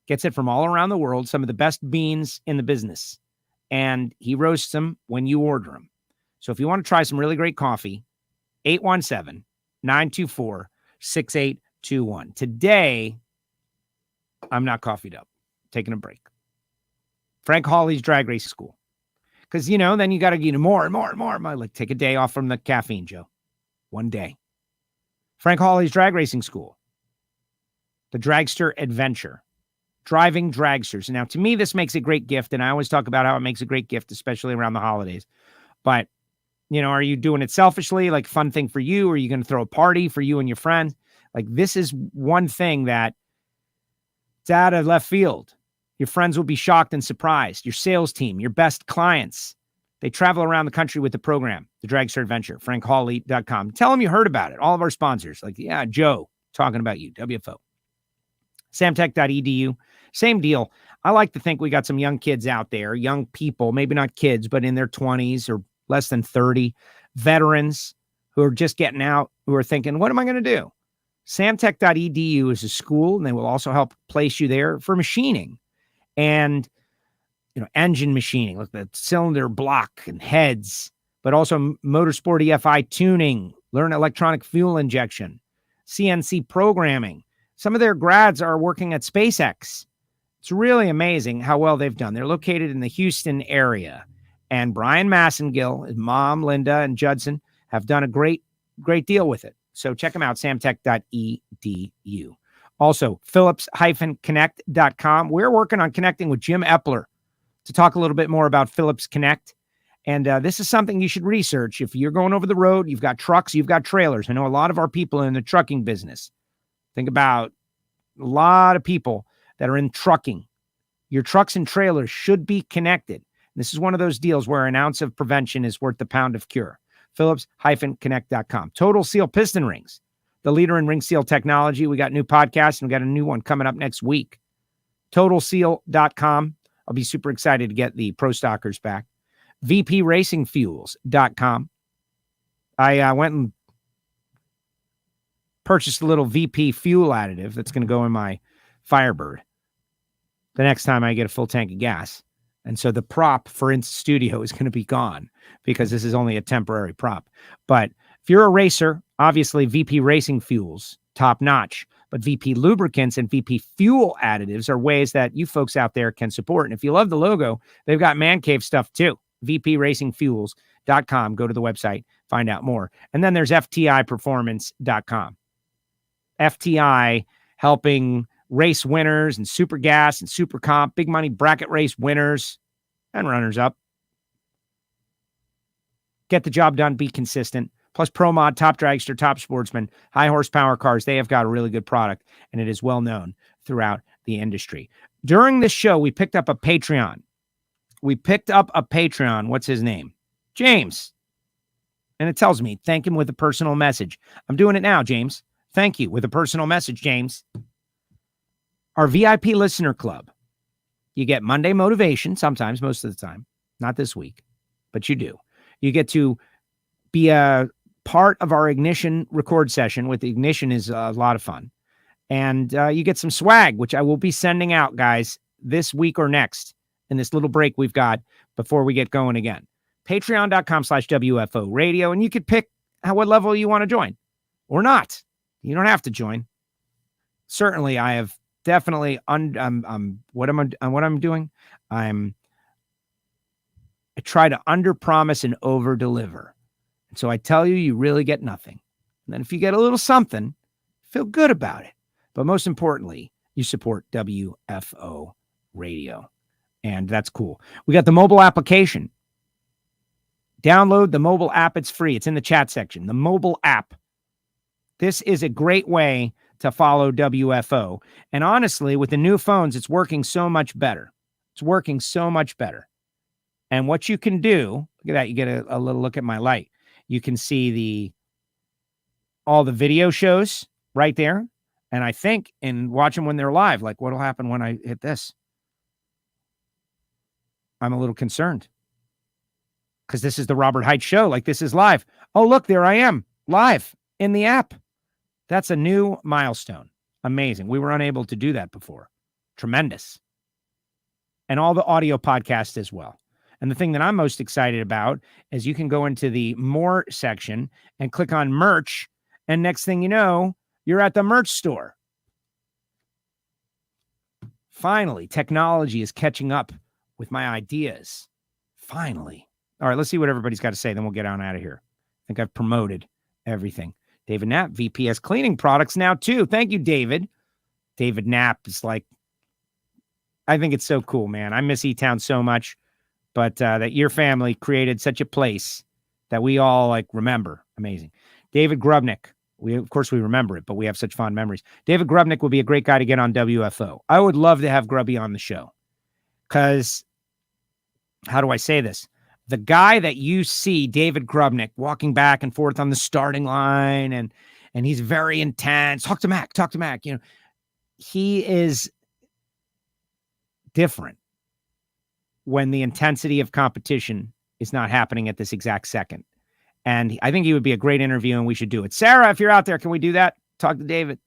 Gets it from all around the world, some of the best beans in the business. And he roasts them when you order them. So if you want to try some really great coffee, 817-924-6821. Today, I'm not coffeeed up. Taking a break. Frank Hawley's Drag Race School. Because, then you got to get more and more and more. Like, take a day off from the caffeine, Joe. One day. Frank Hawley's Drag Racing School. The Dragster Adventure. Driving dragsters. Now, to me, this makes a great gift, and I always talk about how it makes a great gift, especially around the holidays. But, are you doing it selfishly, like fun thing for you? Or are you going to throw a party for you and your friends? Like, this is one thing that it's out of left field. Your friends will be shocked and surprised. Your sales team, your best clients, they travel around the country with the program, the Dragster Adventure, frankhawley.com. Tell them you heard about it. All of our sponsors, like, yeah, Joe, talking about you, WFO. Samtech.edu. Same deal. I like to think we got some young kids out there, young people, maybe not kids, but in their 20s or less than 30, veterans who are just getting out, who are thinking, what am I going to do? Samtech.edu is a school, and they will also help place you there for machining and, engine machining, like the cylinder block and heads, but also motorsport EFI tuning, learn electronic fuel injection, CNC programming. Some of their grads are working at SpaceX. It's really amazing how well they've done. They're located in the Houston area. And Brian Massengill, his mom, Linda, and Judson have done a great deal with it. So check them out, samtech.edu. Also, Phillips-Connect.com. We're working on connecting with Jim Epler to talk a little bit more about Phillips Connect. And this is something you should research. If you're going over the road, you've got trucks, you've got trailers. I know a lot of our people in the trucking business. Think about a lot of people that are in trucking. Your trucks and trailers should be connected. This is one of those deals where an ounce of prevention is worth a pound of cure. Phillips-Connect.com. Total Seal Piston Rings, the leader in ring seal technology. We got new podcasts, and we got a new one coming up next week. TotalSeal.com. I'll be super excited to get the Pro Stockers back. VPRacingFuels.com. I went and purchased a little VP fuel additive that's going to go in my Firebird the next time I get a full tank of gas. And so the prop for in studio is going to be gone because this is only a temporary prop. But if you're a racer, obviously VP Racing Fuels, top notch. But VP Lubricants and VP Fuel Additives are ways that you folks out there can support. And if you love the logo, they've got Man Cave stuff too. VPRacingFuels.com. Go to the website, find out more. And then there's FTIperformance.com. FTI helping race winners and super gas and super comp, big money bracket race winners and runners up. Get the job done, be consistent. Plus Pro Mod, Top Dragster, Top Sportsman, high horsepower cars. They have got a really good product, and it is well known throughout the industry. During this show, we picked up a Patreon. What's his name? James. And it tells me, thank him with a personal message. I'm doing it now, James. Thank you with a personal message, James. Our VIP listener club. You get Monday motivation, sometimes, most of the time. Not this week, but you do. You get to be a part of our Ignition record session. With Ignition is a lot of fun. And you get some swag, which I will be sending out, guys, this week or next in this little break we've got before we get going again. Patreon.com/WFO Radio. And you could pick what level you want to join or not. You don't have to join. Certainly, I have definitely what I'm doing. I try to underpromise and overdeliver. And so I tell you, you really get nothing. And then if you get a little something, feel good about it. But most importantly, you support WFO Radio. And that's cool. We got the mobile application. Download the mobile app. It's free. It's in the chat section. The mobile app. This is a great way to follow WFO. And honestly, with the new phones, it's working so much better. It's working so much better. And what you can do, look at that. You get a little look at my light. You can see all the video shows right there. And I think and watch them when they're live, like what'll happen when I hit this. I'm a little concerned because this is the Robert Hight Show. Like this is live. Oh, look, there I am live in the app. That's a new milestone. Amazing. We were unable to do that before. Tremendous. And all the audio podcasts as well. And the thing that I'm most excited about is you can go into the more section and click on merch. And next thing you know, you're at the merch store. Finally, technology is catching up with my ideas. Finally. All right, let's see what everybody's got to say. Then we'll get on out of here. I think I've promoted everything. David Knapp, VPS Cleaning Products now too. Thank you, David. David Knapp is like, I think it's so cool, man. I miss E-Town so much, but that your family created such a place that we all like remember. Amazing. David Grubnick. Of course we remember it, but we have such fond memories. David Grubnick would be a great guy to get on WFO. I would love to have Grubby on the show because how do I say this? The guy that you see, David Grubnick, walking back and forth on the starting line, and he's very intense. Talk to Mac. You know, he is different when the intensity of competition is not happening at this exact second. And I think he would be a great interview, and we should do it. Sarah, if you're out there, can we do that? Talk to David.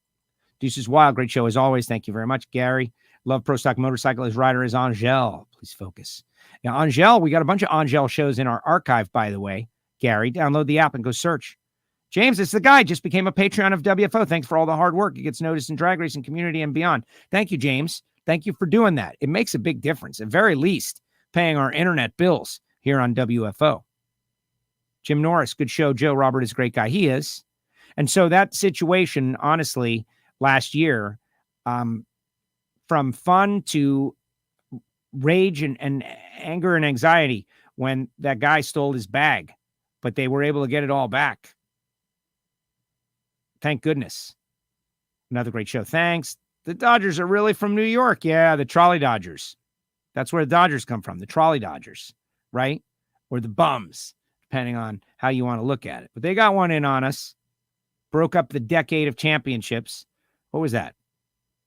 Deuces Wild, great show as always. Thank you very much, Gary. Love Pro Stock Motorcycle. His rider is Angel. Please focus. Now, Angel, we got a bunch of Angel shows in our archive, by the way. Gary, download the app and go search. James, it's the guy. Just became a Patreon of WFO. Thanks for all the hard work. He gets noticed in drag racing community and beyond. Thank you, James. Thank you for doing that. It makes a big difference. At very least, paying our internet bills here on WFO. Jim Norris, good show. Joe Robert is a great guy. He is. And so that situation, honestly, last year, from fun to rage and anger and anxiety when that guy stole his bag, but they were able to get it all back. Thank goodness. Another great show. Thanks. The Dodgers are really from New York. Yeah, the Trolley Dodgers. That's where the Dodgers come from, the Trolley Dodgers, right? Or the bums, depending on how you want to look at it. But they got one in on us. Broke up the decade of championships. What was that?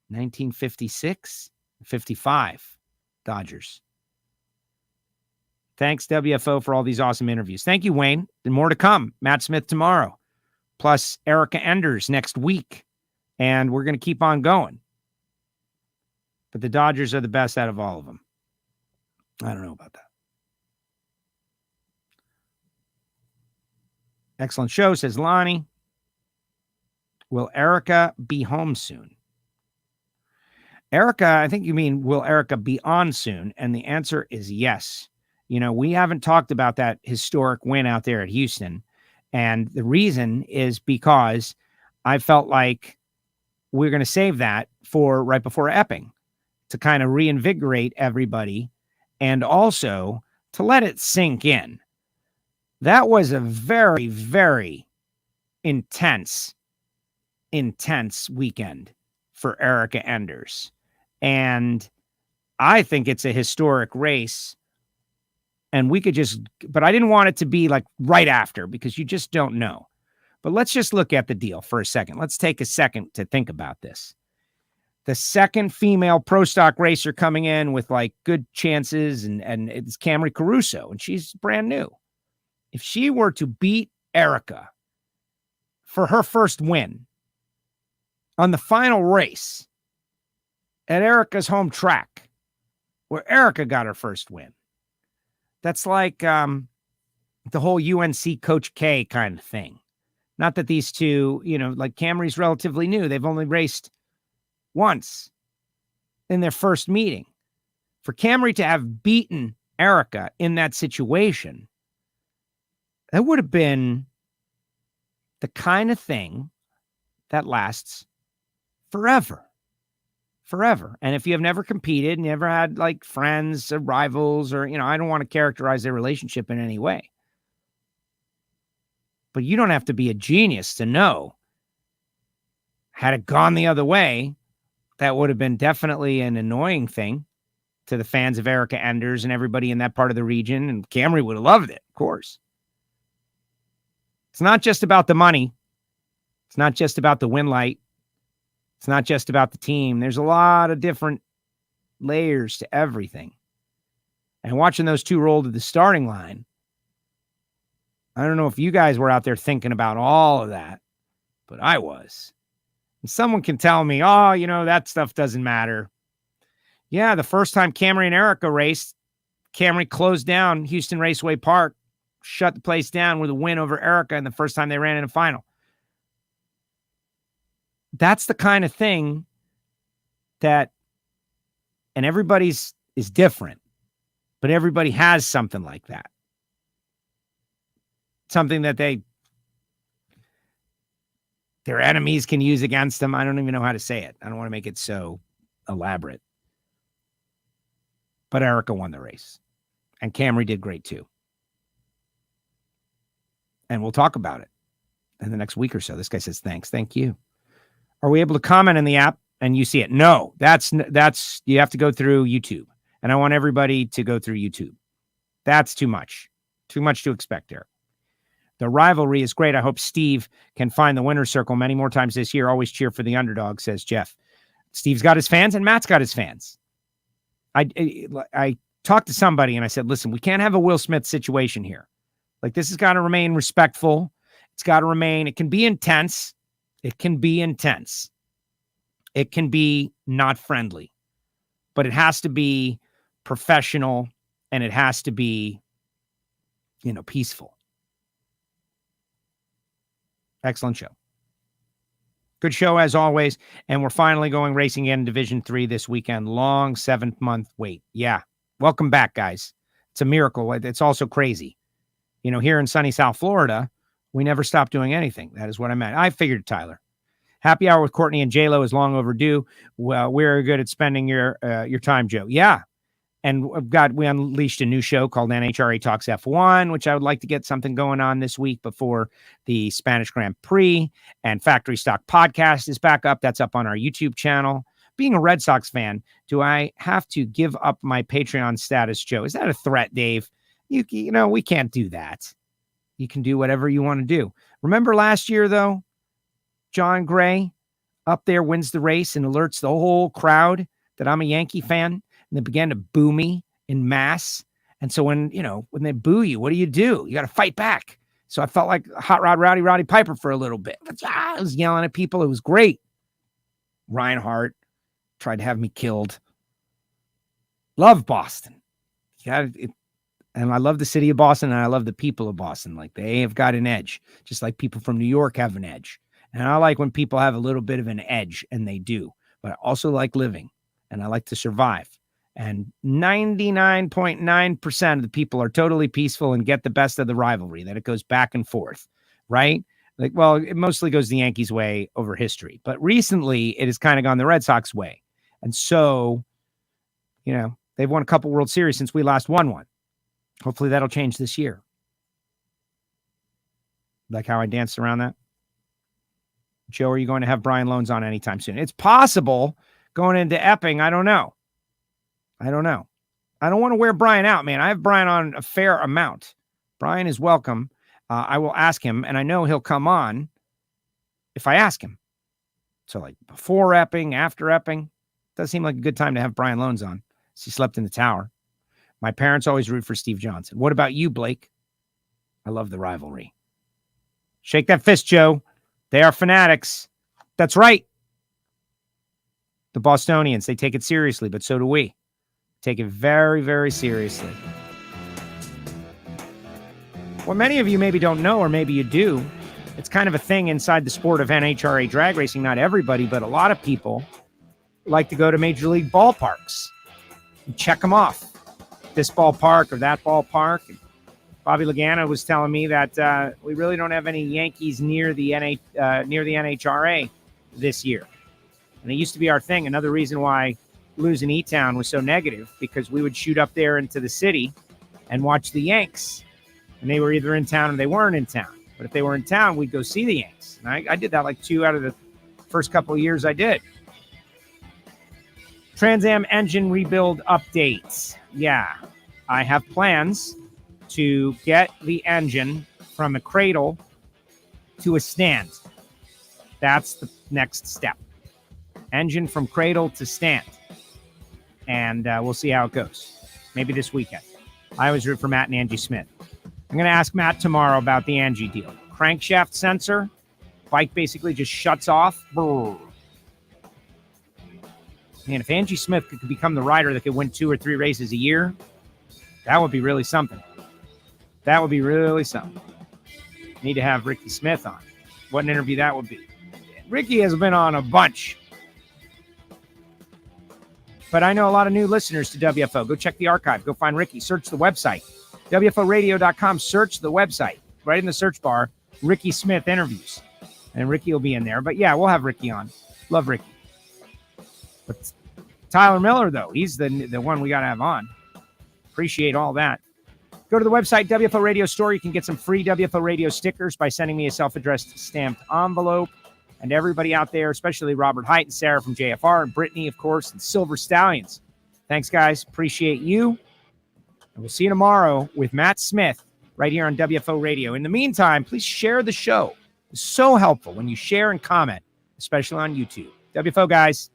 1956? 55. Dodgers. Thanks, WFO, for all these awesome interviews. Thank you, Wayne. And more to come. Matt Smith tomorrow. Plus Erica Enders next week. And we're going to keep on going. But the Dodgers are the best out of all of them. I don't know about that. Excellent show, says Lonnie. Will Erica be home soon? Erica, I think you mean, will Erica be on soon? And the answer is yes. You know, we haven't talked about that historic win out there at Houston. And the reason is because I felt like we're going to save that for right before Epping to kind of reinvigorate everybody and also to let it sink in. That was a very, very intense weekend for Erica Enders. And I think it's a historic race. And we could just, but I didn't want it to be like right after because you just don't know. But let's just look at the deal for a second. Let's take a second to think about this. The second female pro stock racer coming in with like good chances, and it's Camry Caruso, and she's brand new. If she were to beat Erica for her first win on the final race at Erica's home track, where Erica got her first win, that's like the whole UNC Coach K kind of thing. Not that these two, you know, like Camry's relatively new. They've only raced once in their first meeting. For Camry to have beaten Erica in that situation, that would have been the kind of thing that lasts forever. Forever. And if you have never competed, never had like friends or rivals, or, you know, I don't want to characterize their relationship in any way. But you don't have to be a genius to know, had it gone the other way, that would have been definitely an annoying thing to the fans of Erica Enders and everybody in that part of the region. And Camry would have loved it, of course. It's not just about the money. It's not just about the win light. It's not just about the team. There's a lot of different layers to everything. And watching those two roll to the starting line, I don't know if you guys were out there thinking about all of that, but I was. And someone can tell me, oh, you know, that stuff doesn't matter. Yeah, the first time Camry and Erica raced, Camry closed down Houston Raceway Park, shut the place down with a win over Erica, and the first time they ran in a final. That's the kind of thing that, and everybody's is different, but everybody has something like that. Something that their enemies can use against them. I don't even know how to say it. I don't want to make it so elaborate. But Erica won the race. And Camry did great too. And we'll talk about it in the next week or so. This guy says, thanks. Thank you. Are we able to comment in the app and you see it? No, that's you have to go through YouTube. And I want everybody to go through YouTube. That's too much. Too much to expect there. The rivalry is great. I hope Steve can find the winner's circle many more times this year. Always cheer for the underdog, says Jeff. Steve's got his fans and Matt's got his fans. I talked to somebody and I said, listen, we can't have a Will Smith situation here. Like, this has got to remain respectful. It's got to remain, it can be intense. It can be intense. It can be not friendly, but it has to be professional and it has to be, you know, peaceful. Excellent show. Good show as always. And we're finally going racing in Division 3 this weekend. Long 7-month wait. Yeah. Welcome back, guys. It's a miracle. It's also crazy. You know, here in sunny South Florida, we never stop doing anything. That is what I meant. I figured, Tyler. Happy hour with Courtney and J-Lo is long overdue. Well, we're good at spending your time, Joe. Yeah. And we unleashed a new show called NHRA Talks F1, which I would like to get something going on this week before the Spanish Grand Prix. And Factory Stock Podcast is back up. That's up on our YouTube channel. Being a Red Sox fan, do I have to give up my Patreon status, Joe? Is that a threat, Dave? You know, we can't do that. You can do whatever you want to do. Remember last year, though? John Gray up there wins the race and alerts the whole crowd that I'm a Yankee fan. And they began to boo me in mass. And so when they boo you, what do? You got to fight back. So I felt like Hot Rod Roddy Piper for a little bit. I was yelling at people. It was great. Reinhart tried to have me killed. Love Boston. And I love the city of Boston, and I love the people of Boston. Like, they have got an edge, just like people from New York have an edge. And I like when people have a little bit of an edge, and they do. But I also like living, and I like to survive. And 99.9% of the people are totally peaceful and get the best of the rivalry, that it goes back and forth, right? Like, well, it mostly goes the Yankees' way over history. But recently, it has kind of gone the Red Sox way. And so, they've won a couple World Series since we last won one. Hopefully that'll change this year. Like how I danced around that? Joe, are you going to have Brian Loans on anytime soon? It's possible going into Epping. I don't know. I don't want to wear Brian out, man. I have Brian on a fair amount. Brian is welcome. I will ask him, and I know he'll come on if I ask him. So like before Epping, after Epping, does seem like a good time to have Brian Loans on. He slept in the tower. My parents always root for Steve Johnson. What about you, Blake? I love the rivalry. Shake that fist, Joe. They are fanatics. That's right. The Bostonians, they take it seriously, but so do we. Take it very, very seriously. What many of you maybe don't know, or maybe you do, it's kind of a thing inside the sport of NHRA drag racing. Not everybody, but a lot of people like to go to major league ballparks and check them off. This ballpark or that ballpark. Bobby Lagana was telling me that we really don't have any Yankees near the NHRA this year. And it used to be our thing. Another reason why losing E-Town was so negative, because we would shoot up there into the city and watch the Yanks. And they were either in town or they weren't in town. But if they were in town, we'd go see the Yanks. And I did that like 2 out of the first couple of years I did. Trans Am engine rebuild updates. Yeah, I have plans to get the engine from a cradle to a stand. That's the next step. Engine from cradle to stand. And we'll see how it goes. Maybe this weekend. I always root for Matt and Angie Smith. I'm going to ask Matt tomorrow about the Angie deal. Crankshaft sensor. Bike basically just shuts off. Brrr. Man, if Angie Smith could become the rider that could win 2 or 3 races a year, that would be really something. That would be really something. Need to have Ricky Smith on. What an interview that would be. Ricky has been on a bunch. But I know a lot of new listeners to WFO. Go check the archive. Go find Ricky. Search the website. WFOradio.com. Search the website. Right in the search bar, Ricky Smith interviews. And Ricky will be in there. But yeah, we'll have Ricky on. Love Ricky. But Tyler Miller, though, he's the one we got to have on. Appreciate all that. Go to the website, WFO Radio Store. You can get some free WFO Radio stickers by sending me a self-addressed stamped envelope. And everybody out there, especially Robert Hight and Sarah from JFR and Brittany, of course, and Silver Stallions. Thanks, guys. Appreciate you. And we'll see you tomorrow with Matt Smith right here on WFO Radio. In the meantime, please share the show. It's so helpful when you share and comment, especially on YouTube. WFO, guys.